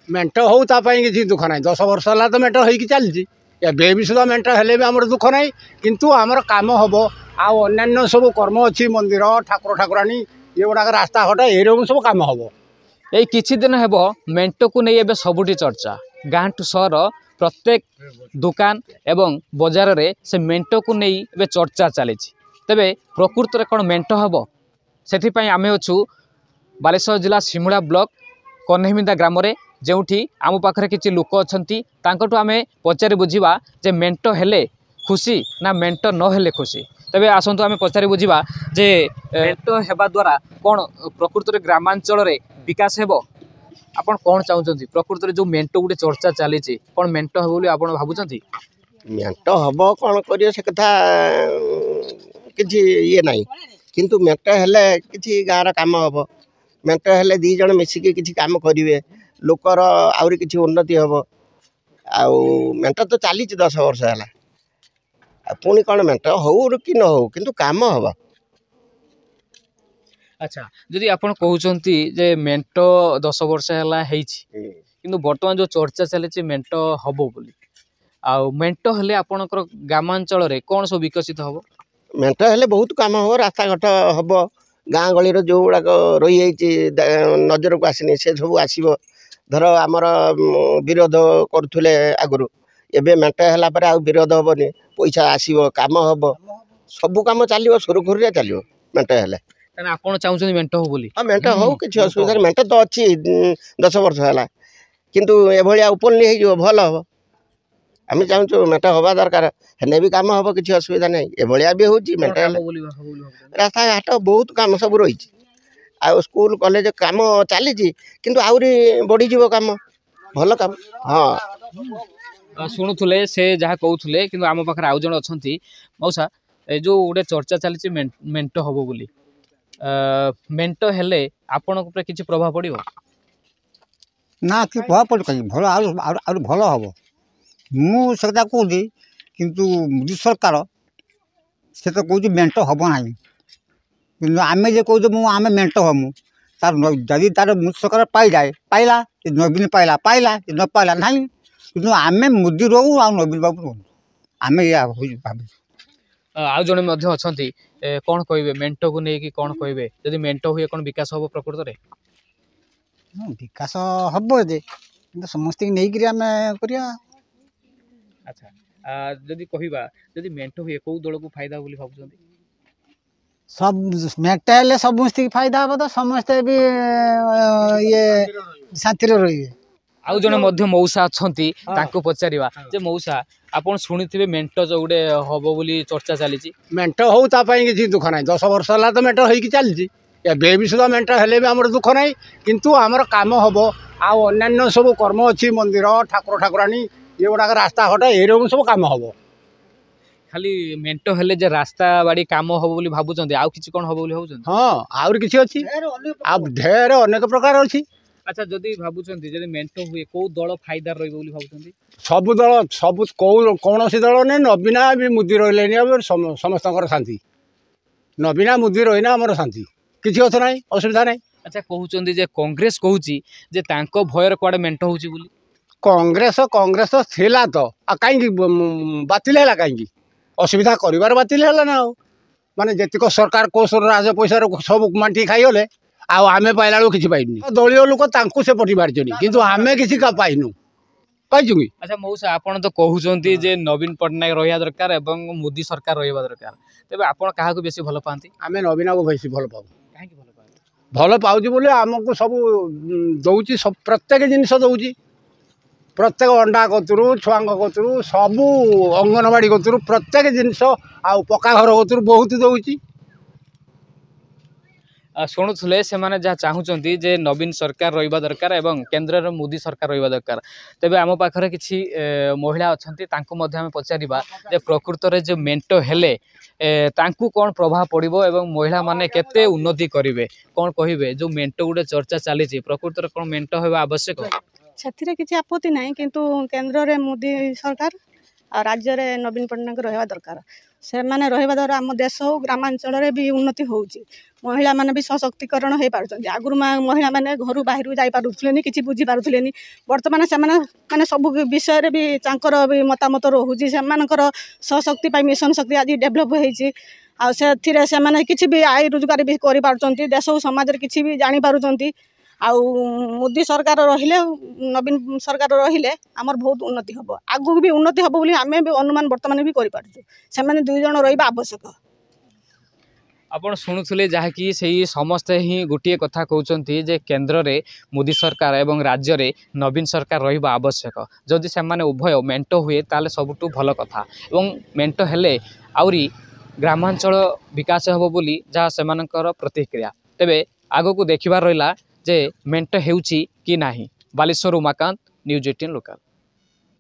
मेंट हो किसी दुख ना 10 वर्ष है तो मेंट हो चलती ए भी सुधा मेंट हेले भी आम दुख ना किंतु आमर कम हम आन्य सब कर्म अच्छी मंदिर ठाकुर ठाकुराणी ये गुड़ाक रास्ता घाट ये सब कम हम यही किछि दिन हेब मेंट को नहीं एबे सबुठी चर्चा गाँ टू सहर प्रत्येक दुकान एवं बजार रे से मेंट को नहीं एबे चर्चा चली तेबे प्रकृत रे कोन मेंट हेब सेठी पई आमे अछु बालेश्वर जिला सिमुला ब्लॉक कन्हेमिदा ग्राम रे जेउठी आम पाखरे किछि लोक अछंती तांकटू आमे पचारि बुझिबा जे मेंट हेले खुशी ना मेंट न हेले खुशी तेबे आसंतु आमे पचारि बुझिबा जे मेंट हेबा द्वारा कोन प्रकृत रे ग्रामांचल रे विकास हेबो आपण कोन चाहुचंती प्रकृत रे जो मेंट गुटे चर्चा चली कोन मेंट हेबो बोली आपण भाबुचंती मेंट हम कौन करियो से कथा किछि ये नहीं किंतु मेंट हेले किछि गाँव काम हम मेंट हेले दी जण मिसिकी किछि काम करिवे लोकर आउरी किछि उन्नति हम आउ मेंट तो चली 10 वर्ष है पुणी कौन मेंट हो कि न हो किंतु काम हम अच्छा जदि आपण कहउचंती जे मेंट 10 वर्ष हैला हेछि किंतु वर्तमान जो चर्चा चले मेंट हबो बोली आ मेंट हेले आपणकर ग्रामांचल रे कोन सब विकसित हबो मेंट हेले बहुत काम हम रास्ता घाट हम गाँ गली जो गुड़ाक रही नजर को आसनी से सब आसो धर आमर विरोध करुले आगु एबे मेंट है पर आउ विरोध हेनी पैसा आसो कम हम सबू कम चलो सुरखुरी चलो मेंट हेले आपण चाहूँ मेंट हो बोली हाँ मेंट हो किसी असुविधा मेंट तो अच्छी 10 वर्ष है किंतु एभली ओपनली हो भल हम आम चाहूँ मेंट हवा दरकार हेने भी काम हम किसी असुविधा नहीं एभलिया भी हो मेंट रास्ता घाट बहुत काम सब रही आ स्कूल कॉलेज काम चली किंतु आउरी बढ़ी काम भल काम हाँ शुणुले से जहाँ कहते कि आम पाखे आउ जन अच्छा मौसा जो गोटे चर्चा चली मेंट हम बोली मेंट हेले आपण किसी प्रभाव पड़ो ना कि प्रभाव पड़ कहीं भल आउर भल हम मुझे कहूँ किंतु मोदी सरकार से तो कहूँ मेंट हम ना कि आम जे कहूँ आम मेंट हम तार जदि तार मोदी सरकार पाई जाए पाइला नवीन पाइला पाइला न पाइला ना कि आम मोदी रहू आ नवीन बाबू रहू आम या भाव आउ जड़े अच्छा कौन कहे मेंट को लेकिन कौन कहे जदि मेंट हुए कौन विकास हम प्रकृत में विकास हम जे समस्त नहीं आम करिया अच्छा जदि कहवा जदि मेंट हुए कौ दल को फायदा बोली भावुं सब मेंट हेले समस्त फायदा हम तो समस्ते भी ये शांति रही आउ जने मौसा अच्छा पचारा जे मौसा आपन शुणी मेंट जो गोटे हम बोली चर्चा चली मेंट हो किसी दुख ना 10 वर्ष है तो मेंट हो चलती ए भी सुधा मेंट हेले भी आम दुख ना किंतु आमर कम हम आन्य सब कर्म अच्छी मंदिर ठाकुर ठाकुराणी ये गुड़ाक रास्ता घाट ये सब कम हम खाली मेंट हेले जे रास्ता बाड़ी काम हम बोली भाबुचंदी आउ किछि कोन हम बोली भाबुचंदी हाँ आउर किछि अछि आ ढेर अनेक प्रकार अछि अच्छा जदि भाबुचंदी जदि मेंट हुए को दल फायदा रही बोली भाबुचंदी सब दल सब कौन सी दल नहीं नवीना भी मुदी रही समस्त शांति नवीना मुदी रहीना आमर शांति किसी अच्छा ना असुविधा ना अच्छा कहउचंदी जे कांग्रेस कहउची जे तांको भयर कुआडे मेंट होउची बोली कांग्रेस कांग्रेस थिला तो आ कहीं बातिल है कहीं असुविधा कर बातिल है ना माने जेतिक सरकार कोषर राज पैसा सब मांटी खाईगले आमे पाइला बेलू किसी पाइनी दलीय लोक तांकु से पटी मारिछनी किंतु आमे किसी का पाइनु पाइछु कि अच्छा मौसा आपण तो कहउचंती जे नवीन पटनायक रहिया दरकार एवं मोदी सरकार रहिबा दरकार तबे आपण काहा को बेसी भलो पांती आमे नवीना को बेसी भलो पाऊ काहे की भलो पांती भलो पाउजी बोले हमको सब दउची सब प्रत्येक जिनिस दउची प्रत्येक अंडा कतरू छुआ कतरू सबू अंगनवाड़ी कतरू प्रत्येक जिनिस आ पक्का घर कतरू बहुत दउची शुणुले से माने जहाँ चाहूँगी जे नवीन सरकार रहिबा दरकार एवं केंद्र रे मोदी सरकार रहिबा दरकार तेबे आम पाखरे किछि महिला अछंती तांको मध्ये आमे पचारिबा जे प्रकृत रे जे मेंट हेले तांकु कोन प्रभाव पड़िबो एवं महिला माने केते उन्नति करिवे कोन कहिबे जो मेंट गुडे चर्चा चली प्रकृत रे कोन मेंट हेबा आवश्यक ସେଥିରେ କିଛି ଆପତ୍ତି ନାହିଁ କିନ୍ତୁ କେନ୍ଦ୍ରରେ ମୋଦି ସରକାର ଆଉ ରାଜ୍ୟରେ ନବୀନ ପଟ୍ଟନାୟକ ରହିବା ଦରକାର। ସେମାନେ ରହିବା ଦ୍ୱାରା ଆମ ଦେଶ ହଉ ଗ୍ରାମାଞ୍ଚଳରେ ବି ଉନ୍ନତି ହେଉଛି। ମହିଳାମାନେ ବି ସଶକ୍ତିକରଣ ହେଇପାରୁଛନ୍ତି। ଆଗରୁ ମହିଳାମାନେ ଘରୁ ବାହାରକୁ ଯାଇପାରୁଥିଲେନି, କିଛି ବୁଝିପାରୁଥିଲେନି। ବର୍ତ୍ତମାନ ସେମାନେ ମାନେ ସବୁ ବିଷୟରେ ବି ତାଙ୍କର ବି ମତାମତ ରହୁଛି। ସେମାନଙ୍କର ସଶକ୍ତି ପାଇଁ ମିଶନ ଶକ୍ତି ଆଜି ଡେଭଲପ୍ ହେଇଛି। ଆଉ ସେଥିରେ ସେମାନେ କିଛି ବି ଆୟ ରୋଜଗାର ବି କରିପାରୁଛନ୍ତି। ଦେଶ ସମାଜରେ କିଛି ବି ଜାଣିପାରୁଛନ୍ତି। ଆଉ ମୋଦି ସରକାର ରହିଲେ, ନବୀନ ସରକାର ରହିଲେ ଆମର ବହୁତ ଉନ୍ନତି ହେବ। ଆଗକୁ ବି ଉନ୍ନତି ହେବ ବୋଲି ଆମେ ବି ଅନୁମାନ ବର୍ତ୍ତମାନ ବି କରିପାରୁଛୁ। ସେମାନେ 2 ଜଣ ରହିବା ଆବଶ୍ୟକ। ଆପଣ ଶୁଣୁଥିଲେ ଯାହାକି ସେଇ ସମସ୍ତେ ହିଁ ଗୋଟିଏ କଥା କହୁଛନ୍ତି ଯେ କେନ୍ଦ୍ରରେ ମୋଦି ସରକାର ଏବଂ ରାଜ୍ୟରେ ନବୀନ ସରକାର ରହିବା ଆବଶ୍ୟକ। ଯଦି ସେମାନେ ଉଭୟ ମେଣ୍ଟ ହୁଏ ତାହେଲେ ସବୁଠୁ ଭଲ କଥା ଏବଂ ମେଣ୍ଟ ହେଲେ ଆହୁରି ଗ୍ରାମାଞ୍ଚଳ ବିକାଶ ହେବ ବୋଲି ଯାହା ସେମାନଙ୍କର ପ୍ରତିକ୍ରିୟା। ତେବେ ଆଗକୁ ଦେଖିବାର ରହିଲା ଯେ ମେଣ୍ଟ ହେଉଛି କି ନାହିଁ। Baleswar Umakant, news 18 local.